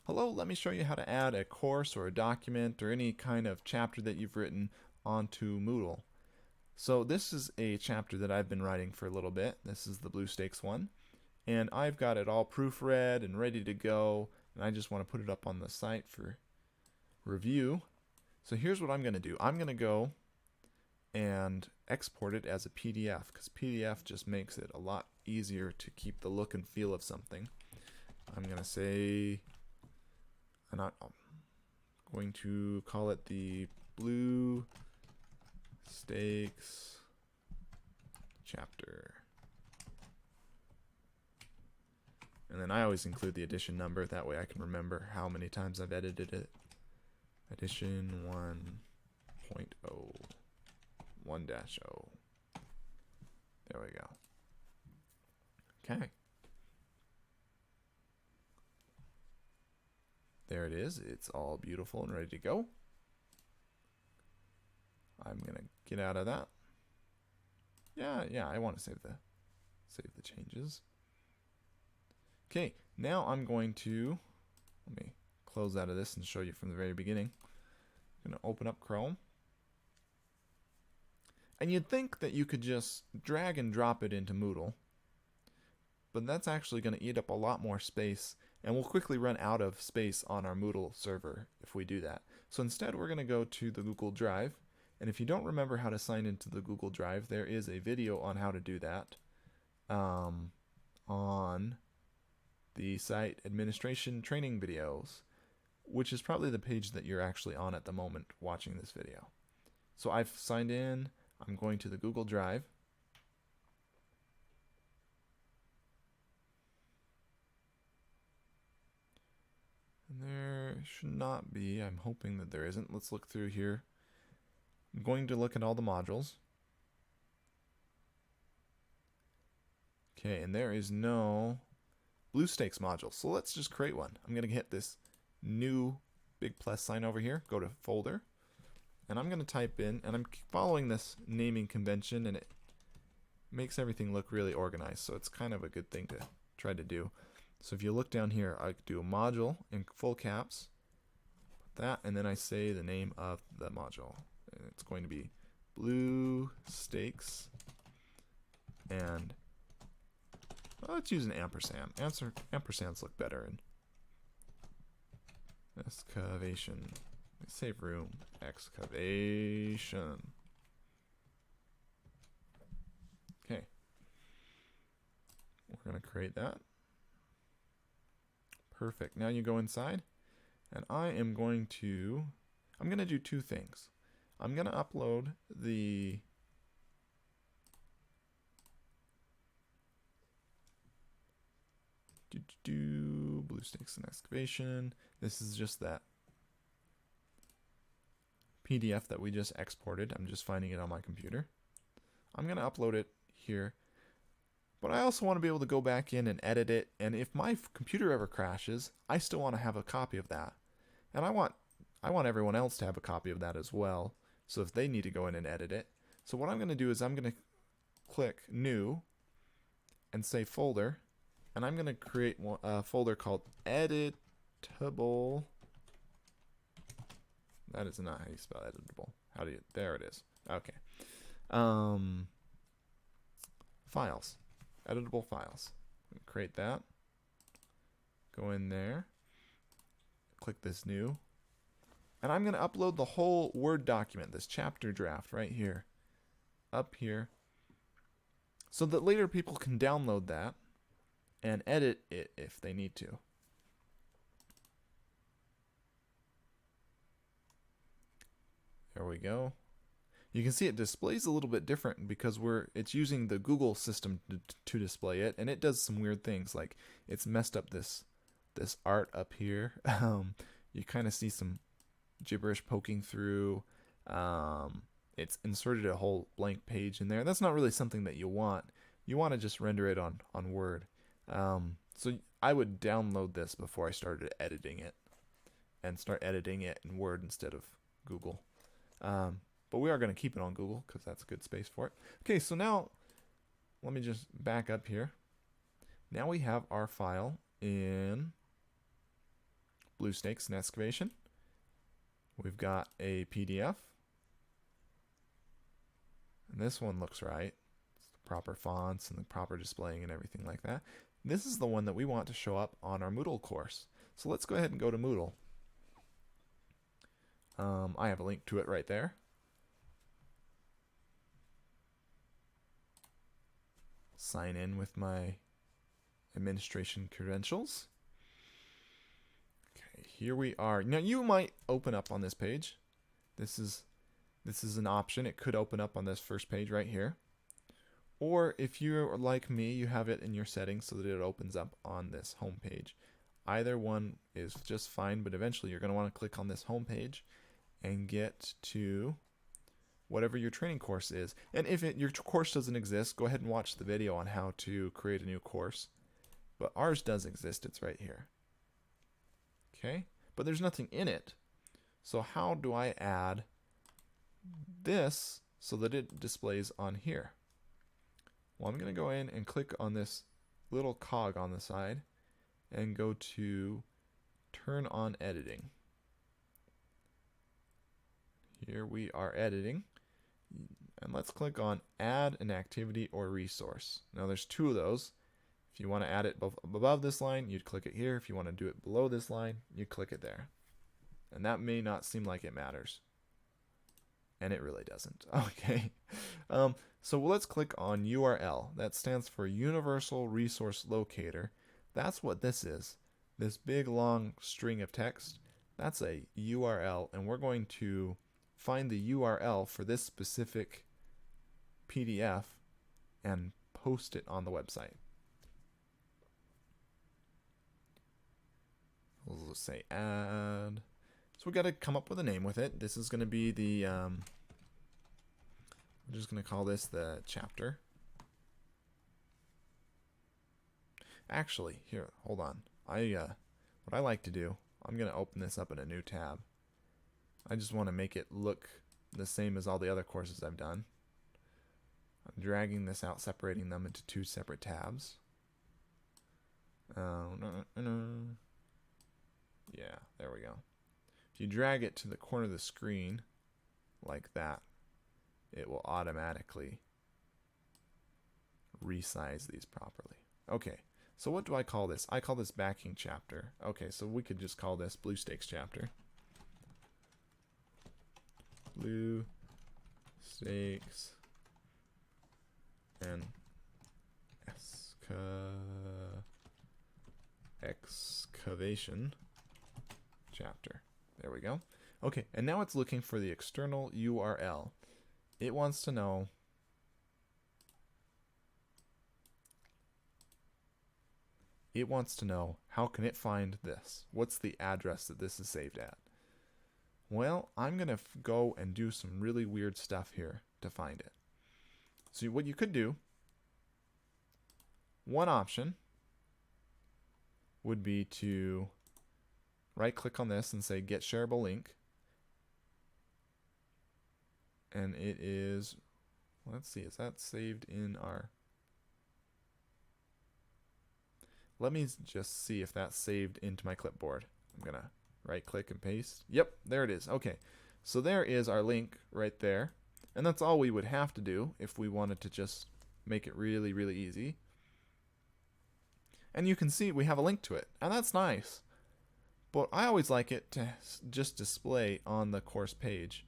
Hello, let me show you how to add a course or a document or any kind of chapter that you've written onto Moodle. So this is a chapter that I've been writing for a little bit. This is the BlueStakes one. And I've got it all proofread and ready to go. And I just want to put it up on the site for review. So here's what I'm going to do. I'm going to go and export it as a PDF because PDF just makes it a lot easier to keep the look and feel of something. I'm going to say I'm not going to call it the Blue Stakes chapter. And then I always include the edition number, that way I can remember how many times I've edited it. Edition 1.0, 1-0. There we go. Okay. There it is. It's all beautiful and ready to go. I'm gonna get out of that. Yeah, I want to save the changes. Okay, now I'm going to let me close out of this and show you from the very beginning. I'm gonna open up Chrome. And you'd think that you could just drag and drop it into Moodle, but that's actually going to eat up a lot more space, and we'll quickly run out of space on our Moodle server if we do that. So instead we're going to go to the Google Drive, and if you don't remember how to sign into the Google Drive, there is a video on how to do that on the site administration training videos, which is probably the page that you're actually on at the moment watching this video. So I've signed in. I'm going to the Google Drive. And there should not be. I'm hoping that there isn't. Let's look through here. I'm going to look at all the modules. Okay, and there is no BlueStakes module. So let's just create one. I'm going to hit this new big plus sign over here. Go to folder. And I'm going to type in, and I'm following this naming convention, and it makes everything look really organized. So it's kind of a good thing to try to do. So if you look down here, I could do a module in full caps, put that, and then I say the name of the module. And it's going to be BlueStakes, and let's use an ampersand. Ampersands look better in excavation. Save room. Excavation. Okay. We're going to create that. Perfect. Now you go inside, and I'm going to do two things. I'm going to upload the BlueStakes and excavation. This is just that PDF that we just exported. I'm just finding it on my computer. I'm going to upload it here. But I also want to be able to go back in and edit it. And if my computer ever crashes, I still want to have a copy of that. And I want everyone else to have a copy of that as well. So if they need to go in and edit it. So what I'm going to do is I'm going to click New and say Folder. And I'm going to create a folder called Editable. That is not how you spell editable. There it is. Okay. Files. Editable files. Create that. Go in there. Click this new. And I'm going to upload the whole Word document, this chapter draft right here, up here, so that later people can download that and edit it if they need to. There we go. You can see it displays a little bit different because it's using the Google system to display it, and it does some weird things, like it's messed up this art up here. You kind of see some gibberish poking through. It's inserted a whole blank page in there. That's not really something that you want. You want to just render it on Word. So I would download this before I started editing it, and start editing it in Word instead of Google. But we are going to keep it on Google because that's a good space for it. Okay, so now let me just back up here. Now we have our file in BlueStakes and excavation. We've got a PDF. And this one looks right. It's the proper fonts and the proper displaying and everything like that. This is the one that we want to show up on our Moodle course. So let's go ahead and go to Moodle. I have a link to it right there. Sign in with my administration credentials. Okay, here we are. Now you might open up on this page. This is an option. It could open up on this first page right here. Or if you're like me, you have it in your settings so that it opens up on this home page. Either one is just fine, but eventually you're going to want to click on this home page and get to whatever your training course is. And if your course doesn't exist, go ahead and watch the video on how to create a new course. But ours does exist. It's right here. Okay, but there's nothing in it. So how do I add this so that it displays on here? Well, I'm going to go in and click on this little cog on the side and go to turn on editing. Here we are editing. And let's click on add an activity or resource. Now there's two of those. If you want to add it above this line, you'd click it here. If you want to do it below this line, you click it there. And that may not seem like it matters. And it really doesn't. Okay. So let's click on URL. That stands for Universal Resource Locator. That's what this is. This big long string of text, that's a URL. And we're going to find the URL for this specific PDF and post it on the website. We'll say add. So we got to come up with a name with it. This is going to be the, we're just going to call this the chapter. Actually, here, hold on. What I like to do, I'm going to open this up in a new tab. I just want to make it look the same as all the other courses I've done. I'm dragging this out, separating them into two separate tabs. Yeah, there we go. If you drag it to the corner of the screen like that, it will automatically resize these properly. Okay, so what do I call this? I call this backing chapter. Okay, so we could just call this BlueStakes chapter. BlueStakes and excavation chapter. There we go. Okay, and now it's looking for the external URL. It wants to know how can it find this? What's the address that this is saved at? Well, I'm going to go and do some really weird stuff here to find it. So what you could do, one option would be to right click on this and say get shareable link. And it is, let's see, is that saved in our, let me just see if that's saved into my clipboard. I'm going to right click and paste. Yep, there it is. Okay, so there is our link right there. And that's all we would have to do if we wanted to just make it really, really easy. And you can see we have a link to it, and that's nice. But I always like it to just display on the course page.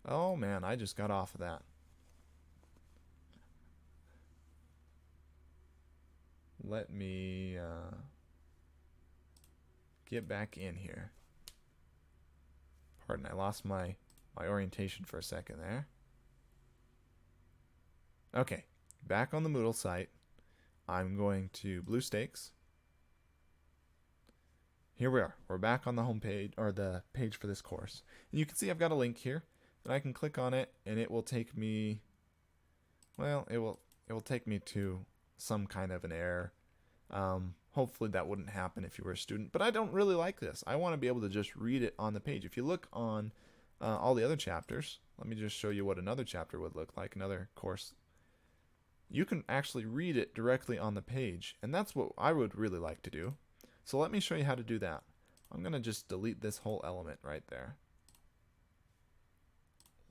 Oh man, I just got off of that. Let me get back in here. Pardon, I lost my orientation for a second there. Okay, back on the Moodle site. I'm going to BlueStakes. Here we are. We're back on the home page, or the page for this course. And you can see I've got a link here, and I can click on it, and it will take me, well, it will take me to some kind of an error. Hopefully that wouldn't happen if you were a student, but I don't really like this. I want to be able to just read it on the page. If you look on all the other chapters, let me just show you what another chapter would look like, another course. You can actually read it directly on the page, and that's what I would really like to do. So let me show you how to do that. I'm going to just delete this whole element right there.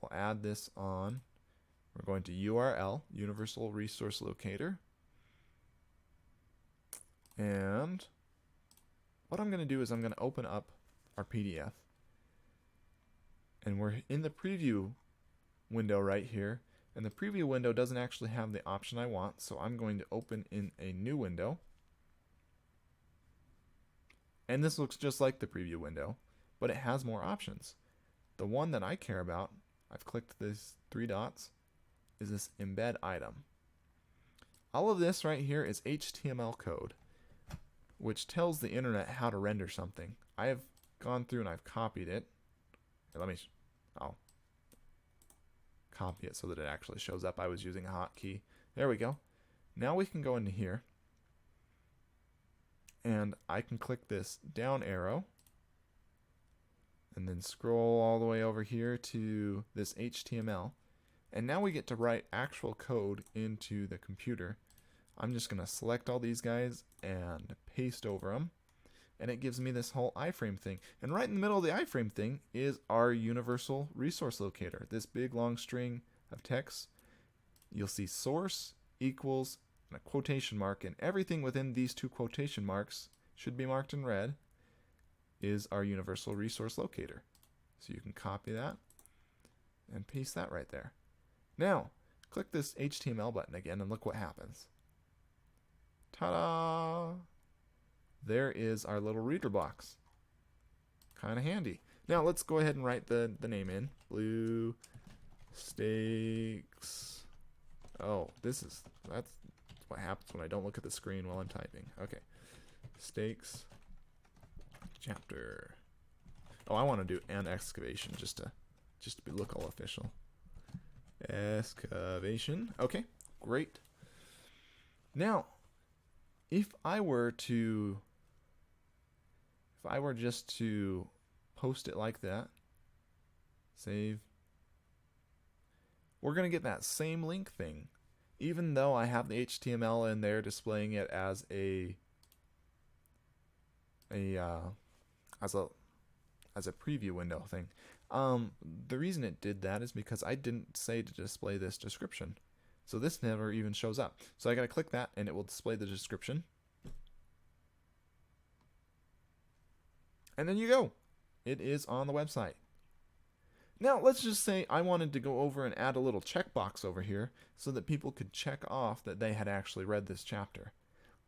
We'll add this on. We're going to URL, Universal Resource Locator. And what I'm going to do is I'm going to open up our PDF. And we're in the preview window right here. And the preview window doesn't actually have the option I want, so I'm going to open in a new window. And this looks just like the preview window, but it has more options. The one that I care about, I've clicked these 3 dots, is this embed item. All of this right here is HTML code, which tells the internet how to render something. I have gone through and I've copied it. Here, I'll copy it so that it actually shows up. I was using a hotkey. There we go. Now we can go into here and I can click this down arrow and then scroll all the way over here to this HTML. And now we get to write actual code into the computer. I'm just going to select all these guys and paste over them. And it gives me this whole iframe thing. And right in the middle of the iframe thing is our universal resource locator. This big long string of text. You'll see source equals and a quotation mark. And everything within these 2 quotation marks should be marked in red is our universal resource locator. So you can copy that and paste that right there. Now, click this HTML button again and look what happens. Ta-da! There is our little reader box. Kind of handy. Now let's go ahead and write the name in. Blue Stakes. Oh, that's what happens when I don't look at the screen while I'm typing. Okay. Stakes chapter. Oh, I want to do an excavation just to look all official. Excavation. Okay, great. Now, if I were just to post it like that, save, we're going to get that same link thing. Even though I have the HTML in there displaying it as a preview window thing. The reason it did that is because I didn't say to display this description. So this never even shows up. So I got to click that and it will display the description. And then you go. It is on the website. Now let's just say I wanted to go over and add a little checkbox over here so that people could check off that they had actually read this chapter.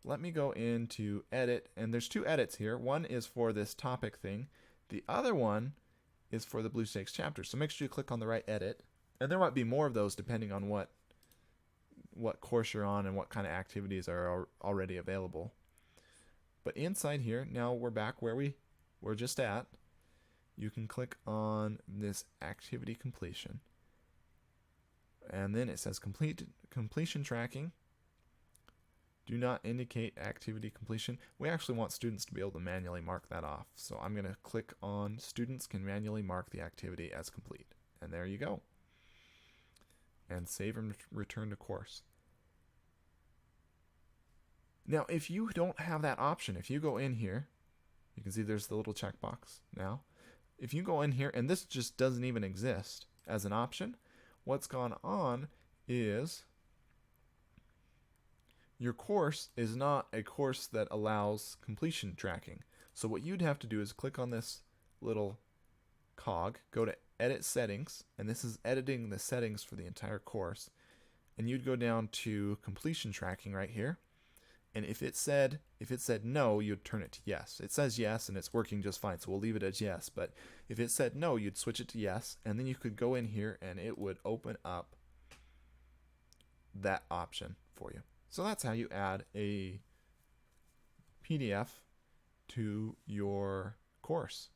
Let me go into edit, and there's 2 edits here. One is for this topic thing. The other one is for the Blue Stakes chapter. So make sure you click on the right edit. And there might be more of those depending on what course you're on and what kind of activities are already available. But inside here, now we're back where we were just at. You can click on this activity completion. And then it says completion tracking. Do not indicate activity completion. We actually want students to be able to manually mark that off. So I'm going to click on students can manually mark the activity as complete. And there you go. And save and return to course. Now, if you don't have that option, if you go in here, you can see there's the little checkbox now. If you go in here, and this just doesn't even exist as an option, what's gone on is your course is not a course that allows completion tracking. So what you'd have to do is click on this little cog, go to edit settings, and this is editing the settings for the entire course. And you'd go down to completion tracking right here. And if it said no, you'd turn it to yes. It says yes and it's working just fine, so we'll leave it as yes. But if it said no, you'd switch it to yes, and then you could go in here and it would open up that option for you. So that's how you add a PDF to your course.